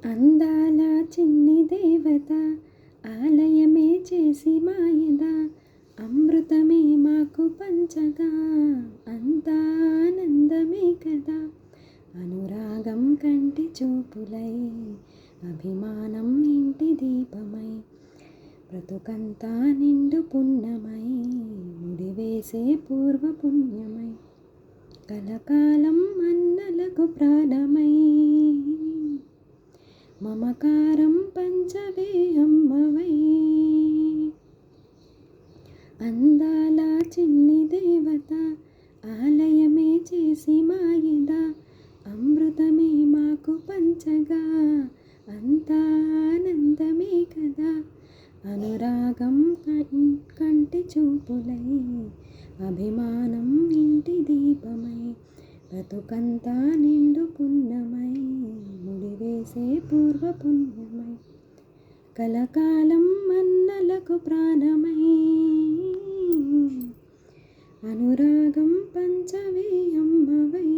అందాల చిన్ని దేవత ఆలయమే చేసి మాయద అమృతమే మాకు పంచగా అంతా ఆనందమే కదా. అనురాగం కంటి చూపులై అభిమానం ఇంటి దీపమై బ్రతుకంతా నిండు పుణ్యమై ముడివేసే పూర్వ పుణ్యమై కలకాలం అన్నలకు ప్రాణమై మమకారం పంచవే అమ్మవై. అందాల చిన్ని దేవత ఆలయమే చేసి మాయద అమృతమే మాకు పంచగా అంతా ఆనందమే కదా. అనురాగం కంటి చూపులై అభిమానం ఇంటి దీపమై బ్రతుకంతా నిండు పుణ్యమై ముడివేసే పూర్వ పుణ్యమై కలకాలం అన్నలకు ప్రాణమై అనురాగం పంచవే అమ్మవై.